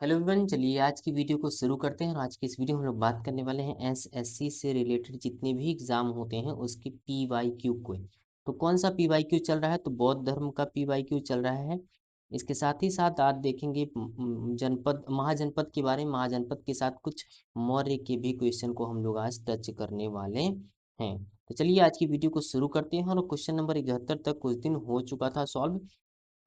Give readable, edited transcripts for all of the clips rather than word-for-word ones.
Hello everyone, चलिए आज की वीडियो को शुरू करते हैं। और आज की इस वीडियो में हम लोग बात करने वाले हैं एसएससी से रिलेटेड जितने भी एग्जाम होते हैं उसके पीवाईक्यू को। तो कौन सा पीवाईक्यू चल रहा है? तो बौद्ध धर्म का पीवाईक्यू चल रहा है। इसके साथ ही साथ आज देखेंगे जनपद महाजनपद के बारे में। महाजनपद के साथ कुछ मौर्य के भी क्वेश्चन को हम लोग आज टच करने वाले हैं। तो चलिए आज की वीडियो को शुरू करते हैं। और क्वेश्चन नंबर 71 तक कुछ दिन हो चुका था सॉल्व।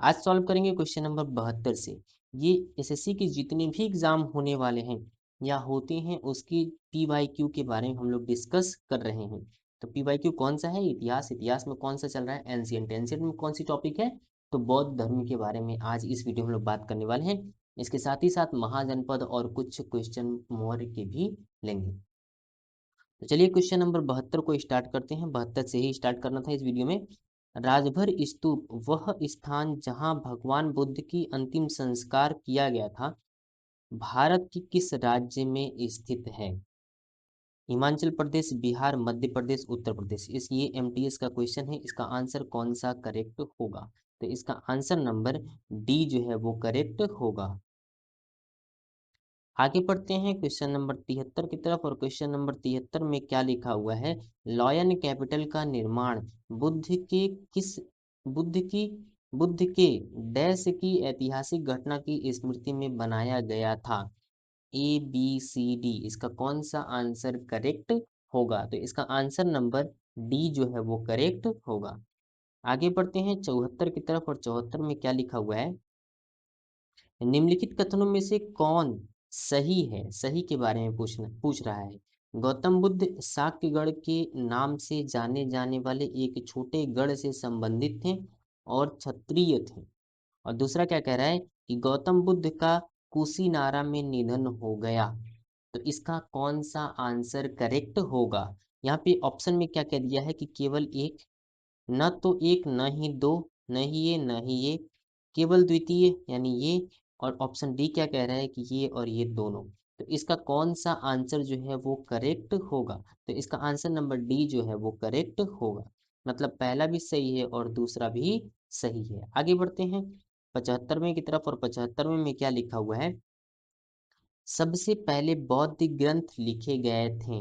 आज सॉल्व करेंगे क्वेश्चन नंबर 72 से। ये एसएससी के जितने भी एग्जाम होने वाले हैं या होते हैं उसकी पीवाईक्यू के बारे में हम लोग डिस्कस कर रहे हैं। तो पीवाईक्यू कौन सा है? इतिहास। इतिहास में कौन सा चल रहा है? एंशियंट। एंशियंट में कौन सी टॉपिक है? तो बौद्ध धर्म के बारे में आज इस वीडियो में हम लोग बात करने वाले हैं। इसके साथ ही साथ महाजनपद और कुछ क्वेश्चन मौर्य के भी लेंगे। तो चलिए क्वेश्चन नंबर 72 को स्टार्ट करते हैं। 72 से ही स्टार्ट करना था इस वीडियो में। राजभर स्तूप वह स्थान जहां भगवान बुद्ध की अंतिम संस्कार किया गया था, भारत की किस राज्य में स्थित है? हिमाचल प्रदेश, बिहार, मध्य प्रदेश, उत्तर प्रदेश। ये एमटीएस का क्वेश्चन है। इसका आंसर कौन सा करेक्ट होगा? तो इसका आंसर नंबर डी जो है वो करेक्ट होगा। आगे बढ़ते हैं क्वेश्चन नंबर 73 की तरफ। और क्वेश्चन नंबर 73 में क्या लिखा हुआ है? लॉयन कैपिटल का निर्माण बुद्ध के किस बुद्ध की बुद्ध के डैश की ऐतिहासिक घटना की स्मृति में बनाया गया था? A B C D. इसका कौन सा आंसर करेक्ट होगा? तो इसका आंसर नंबर डी जो है वो करेक्ट होगा। आगे बढ़ते हैं 74 की तरफ। और 74 में क्या लिखा हुआ है? निम्नलिखित कथनों में से कौन सही है? सही के बारे में पूछ रहा है। गौतम बुद्ध शाक्यगढ़ के नाम से जाने जाने वाले एक छोटे गढ़ से संबंधित थे और क्षत्रिय थे। और दूसरा क्या कह रहा है कि गौतम बुद्ध का कुशीनारा में निधन हो गया। तो इसका कौन सा आंसर करेक्ट होगा? यहाँ पे ऑप्शन में क्या कह दिया है कि केवल एक, न तो एक न ही दो, न ही ये न ही ये, केवल द्वितीय यानी ये। और ऑप्शन डी क्या कह रहा है कि ये और ये दोनों। तो इसका कौन सा आंसर जो है वो करेक्ट होगा? तो इसका आंसर नंबर डी जो है वो करेक्ट होगा। मतलब पहला भी सही है और दूसरा भी सही है। आगे बढ़ते हैं 75वें की तरफ। और 75वें में क्या लिखा हुआ है? सबसे पहले बौद्ध ग्रंथ लिखे गए थे।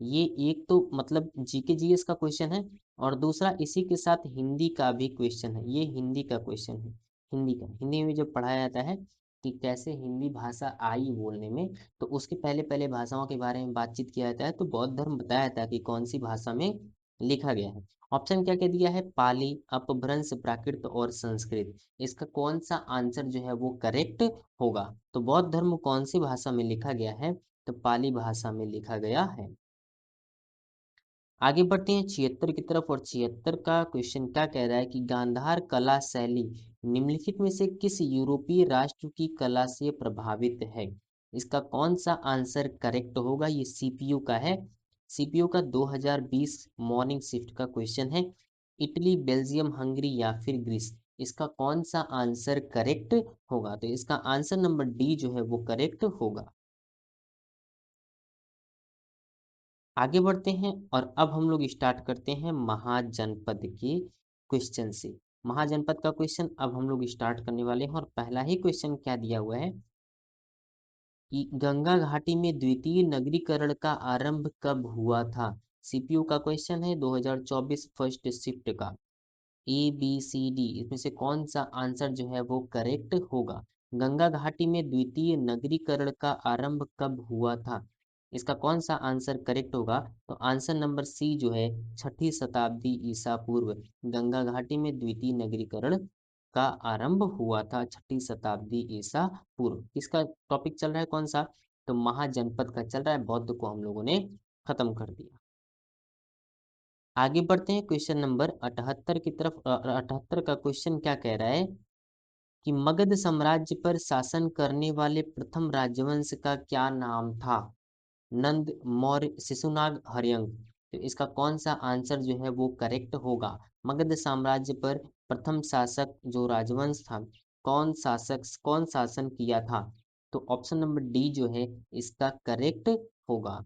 ये एक तो मतलब जीके जीएस का क्वेश्चन है। और दूसरा इसी के साथ हिंदी का भी क्वेश्चन है। ये हिंदी का क्वेश्चन है। हिंदी में जब पढ़ाया जाता है कि कैसे हिंदी भाषा आई बोलने में, तो उसके पहले पहले भाषाओं के बारे में बातचीत किया जाता है। तो बौद्ध धर्म बताया जाता है कि कौन सी भाषा में लिखा गया है। ऑप्शन क्या कह दिया है? पाली, अपभ्रंश, प्राकृत और संस्कृत। इसका कौन सा आंसर जो है वो करेक्ट होगा? तो बौद्ध धर्म कौन सी भाषा में लिखा गया है? तो पाली भाषा में लिखा गया है। आगे बढ़ते हैं 76 की तरफ। और 76 का क्वेश्चन क्या कह रहा है कि गांधार कला शैली निम्नलिखित में से किस यूरोपीय राष्ट्र की कला से प्रभावित है? इसका कौन सा आंसर करेक्ट होगा? ये सीपीयू का है। सीपीयू का 2020 मॉर्निंग शिफ्ट का क्वेश्चन है। इटली, बेल्जियम, हंगरी या फिर ग्रीस। इसका कौन सा आंसर करेक्ट होगा? तो इसका आंसर नंबर डी जो है वो करेक्ट होगा। आगे बढ़ते हैं। और अब हम लोग स्टार्ट करते हैं महाजनपद के क्वेश्चन से। महाजनपद का क्वेश्चन अब हम लोग स्टार्ट करने वाले हैं। और पहला ही क्वेश्चन क्या दिया हुआ है कि गंगा घाटी में द्वितीय नगरीकरण का आरंभ कब हुआ था? सीपीयू का क्वेश्चन है 2024 फर्स्ट शिफ्ट का। ए बी सी डी इसमें से कौन सा आंसर जो है वो करेक्ट होगा? गंगा घाटी में द्वितीय नगरीकरण का आरंभ कब हुआ था? इसका कौन सा आंसर करेक्ट होगा? तो आंसर नंबर सी जो है 6ठी शताब्दी ईसा पूर्व गंगा घाटी में द्वितीय नगरीकरण का आरंभ हुआ था। 6ठी शताब्दी ईसा पूर्व। इसका टॉपिक चल रहा है कौन सा? तो महाजनपद का चल रहा है। बौद्ध को हम लोगों ने खत्म कर दिया। आगे बढ़ते हैं क्वेश्चन नंबर 78 की तरफ। 78 का क्वेश्चन क्या कह रहा है कि मगध साम्राज्य पर शासन करने वाले प्रथम राजवंश का क्या नाम था? नंद, मौर्य, शिशुनाग, हर्यंक। तो इसका कौन सा आंसर जो है वो करेक्ट होगा? मगध साम्राज्य पर प्रथम शासक जो राजवंश था, कौन शासन किया था? तो ऑप्शन नंबर डी जो है इसका करेक्ट होगा।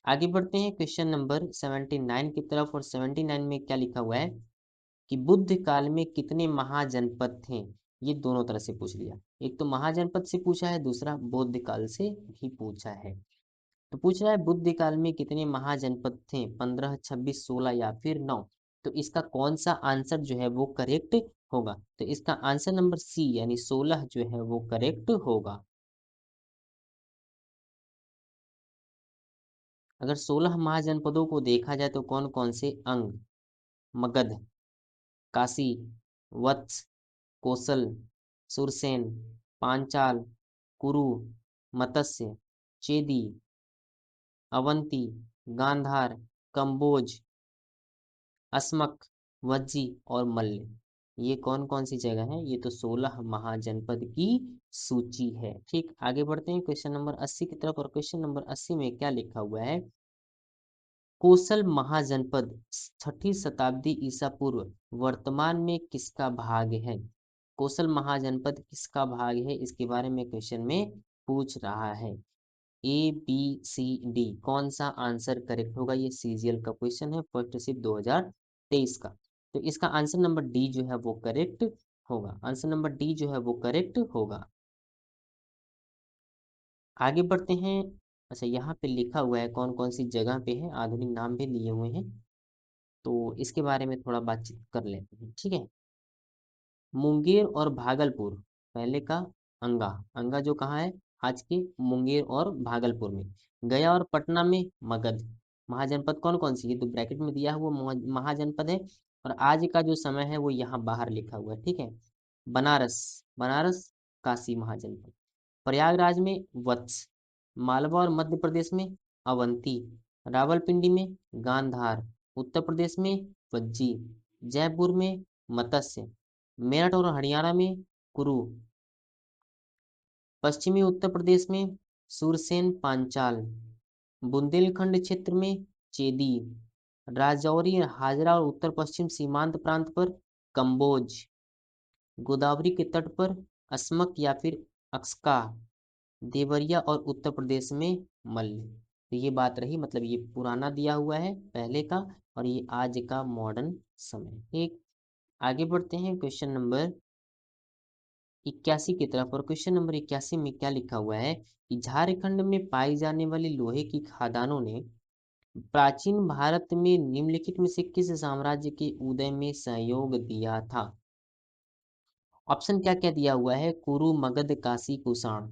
आगे बढ़ते हैं क्वेश्चन नंबर 79 की तरफ। और 79 में क्या लिखा हुआ है कि बुद्ध काल में कितने महाजनपद थे? ये दोनों तरह से पूछ लिया, एक तो महाजनपद से पूछा है, दूसरा बौद्ध काल से भी पूछा है। तो पूछ रहा है बुद्ध काल में कितने महाजनपद थे, 15, 26, 16 या फिर 9। तो इसका कौन सा आंसर जो है वो करेक्ट होगा, तो इसका आंसर नंबर सी यानी 16 जो है वो करेक्ट होगा। अगर 16 महाजनपदों को देखा जाए तो कौन कौन से अंग, मगध, काशी, वत्स, कोसल, सुरसेन, पांचाल, कुरु, मत्स्य, चेदी, अवंती, गांधार, कंबोज, अस्मक, वज्जी और मल्ल, ये कौन कौन सी जगह है, ये तो 16 महाजनपद की सूची है। ठीक, आगे बढ़ते हैं क्वेश्चन नंबर 80 की तरफ, और क्वेश्चन नंबर 80 में क्या लिखा हुआ है, कोसल महाजनपद 6ठी शताब्दी ईसा पूर्व वर्तमान में किसका भाग है। कोसल महाजनपद किसका भाग है, इसके बारे में क्वेश्चन में पूछ रहा है। ए बी सी डी, कौन सा आंसर करेक्ट होगा, ये सीजीएल का क्वेश्चन है, फर्स्ट शिफ्ट 2023 का। तो इसका आंसर नंबर डी जो है वो करेक्ट होगा, आंसर नंबर डी जो है वो करेक्ट होगा। आगे बढ़ते हैं। अच्छा, यहाँ पे लिखा हुआ है कौन कौन सी जगह पे है, आधुनिक नाम भी लिए हुए हैं, तो इसके बारे में थोड़ा बातचीत कर लेते हैं, ठीक है। मुंगेर और भागलपुर, पहले का अंगा, अंगा जो कहाँ है, आज के मुंगेर और भागलपुर में। गया और पटना में मगध। महाजनपद कौन कौन सी, ये तो ब्रैकेट में दिया हुआ महाजनपद है, और आज का जो समय है वो यहाँ बाहर लिखा हुआ है, ठीक है। बनारस, बनारस काशी महाजनपद। प्रयागराज में वत्स, मालवा और मध्य प्रदेश में अवंती, रावलपिंडी में गांधार, उत्तर प्रदेश में वज्जी, जयपुर में मत्स्य, मेरठ और हरियाणा में कुरु, पश्चिमी उत्तर प्रदेश में सुरसेन पांचाल, बुंदेलखंड क्षेत्र में चेदी, राजौरी, हाजरा और उत्तर पश्चिम सीमांत प्रांत पर कंबोज, गोदावरी के तट पर अस्मक या फिर अक्सका, देवरिया और उत्तर प्रदेश में मल्ल। तो ये बात रही, मतलब ये पुराना दिया हुआ है पहले का, और ये आज का मॉडर्न समय। एक, आगे बढ़ते हैं क्वेश्चन नंबर 81 की तरफ, और क्वेश्चन नंबर 81 में क्या लिखा हुआ है कि झारखंड में पाई जाने वाली लोहे की खदानों ने प्राचीन भारत में निम्नलिखित में से किस साम्राज्य के उदय में सहयोग दिया था। ऑप्शन क्या क्या दिया हुआ है, कुरु, मगध, काशी, कुषाण।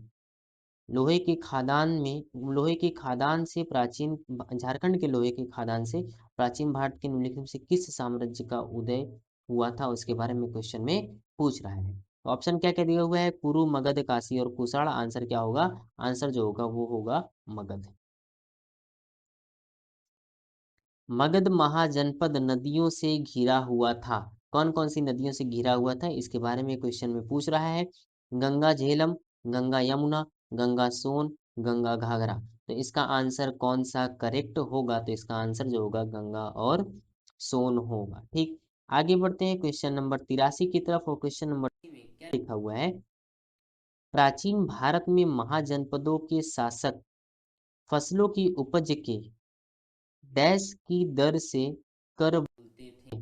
लोहे की खादान में, लोहे की खादान से प्राचीन झारखंड के लोहे की खादान से प्राचीन भारत के निम्नलिखित में से किस साम्राज्य का उदय हुआ था, उसके बारे में क्वेश्चन में पूछ रहा है। तो ऑप्शन क्या क्या दिया हुआ है, कुरु, मगध, काशी और कुषाण। आंसर क्या होगा, आंसर जो होगा वो होगा मगध। मगध महाजनपद नदियों से घिरा हुआ था, कौन कौन सी नदियों से घिरा हुआ था, इसके बारे में क्वेश्चन में पूछ रहा है। गंगा झेलम, गंगा यमुना, गंगा सोन, गंगा घाघरा। तो इसका आंसर कौन सा करेक्ट होगा, तो इसका आंसर जो होगा गंगा और सोन होगा। ठीक, आगे बढ़ते हैं क्वेश्चन नंबर 83 की तरफ, और क्वेश्चन नंबर में क्या लिखा हुआ है, प्राचीन भारत में महाजनपदों के शासक फसलों की उपज के डैश की दर से कर बोलते थे,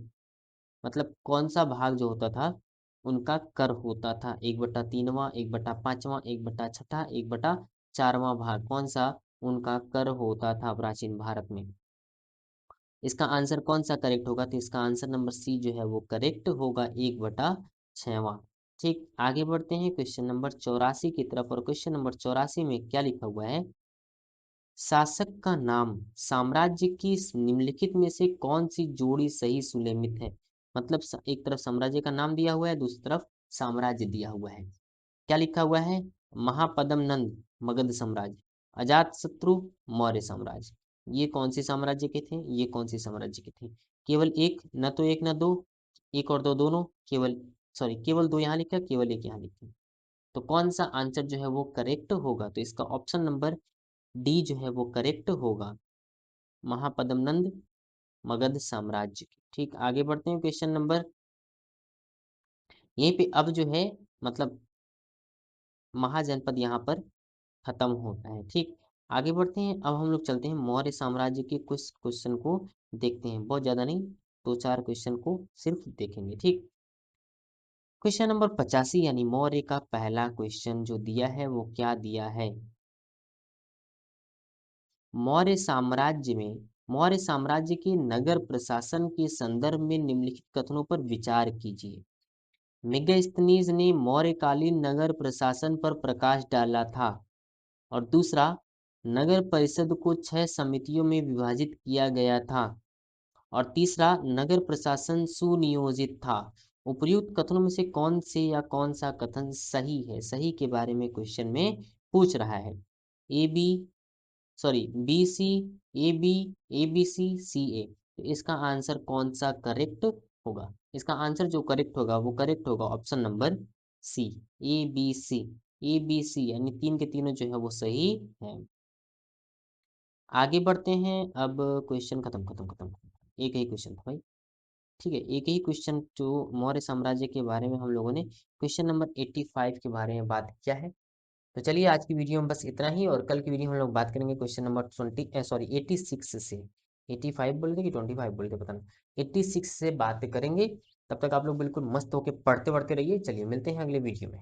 मतलब कौन सा भाग जो होता था उनका कर होता था, 1/3वां, 1/5वां, 1/6, 1/4वां भाग, कौन सा उनका कर होता था प्राचीन भारत में। इसका आंसर कौन सा करेक्ट होगा, तो इसका आंसर नंबर सी जो है वो करेक्ट होगा, 1/6वां। ठीक, आगे बढ़ते हैं क्वेश्चन नंबर 84 की तरफ, और क्वेश्चन नंबर 84 में क्या लिखा हुआ है, शासक का नाम साम्राज्य की निम्नलिखित में से कौन सी जोड़ी सही सुलेमित है। मतलब एक तरफ साम्राज्य का नाम दिया हुआ है, दूसरी तरफ साम्राज्य दिया हुआ है। क्या लिखा हुआ है, महापद्म नंद मगध साम्राज्य, अजात शत्रु मौर्य साम्राज्य। ये कौन से साम्राज्य के थे, ये कौन से साम्राज्य के थे, केवल एक, न तो एक न दो, एक और दो दोनों, केवल, सॉरी केवल दो यहाँ लिखा, केवल एक यहाँ लिखा। तो कौन सा आंसर जो है वो करेक्ट होगा, तो इसका ऑप्शन नंबर डी जो है वो करेक्ट होगा, महापद्मनंद मगध साम्राज्य की। ठीक, आगे बढ़ते हैं क्वेश्चन नंबर, यहीं पे अब जो है मतलब महाजनपद यहाँ पर खत्म होता है। ठीक, आगे बढ़ते हैं, अब हम लोग चलते हैं मौर्य साम्राज्य के कुछ क्वेश्चन को देखते हैं, बहुत ज्यादा नहीं, दो चार क्वेश्चन को सिर्फ देखेंगे। ठीक, क्वेश्चन नंबर 85 यानी मौर्य का पहला क्वेश्चन जो दिया है वो क्या दिया है? मौर्य साम्राज्य के नगर प्रशासन के संदर्भ में निम्नलिखित कथनों पर विचार कीजिए। मेगास्थनीज ने मौर्यकालीन नगर प्रशासन पर प्रकाश डाला था। और दूसरा, नगर परिषद को 6 समितियों में विभाजित किया गया था। और तीसरा, नगर प्रशासन सुनियोजित था। उपर्युक्त कथनों में से कौन से या कौन सा कथन सही है? सही के बारे में क्वेश्चन में पूछ रहा है। A B sorry B C, A B, A B C, C A. तो इसका आंसर कौन सा करेक्ट होगा? इसका आंसर जो करेक्ट होगा वो करेक्ट होगा option number C, A B C. A B C यानी तीन के तीनों जो है वो सही है। आगे बढ़ते हैं। अब क्वेश्चन खत्म खत्म खत्म, एक ही क्वेश्चन था भाई। ठीक है, एक ही क्वेश्चन जो मौर्य साम्राज्य के बारे में हम लोगों ने क्वेश्चन नंबर 85 के बारे में बात किया है। तो चलिए आज की वीडियो में बस इतना ही, और कल की वीडियो में हम लोग बात करेंगे क्वेश्चन नंबर 86 से। 85 बोलते कि 25 बोलते पता नहीं, 86 से बात करेंगे। तब तक आप लोग बिल्कुल मस्त होके पढ़ते पढ़ते रहिए। चलिए मिलते हैं अगले वीडियो में।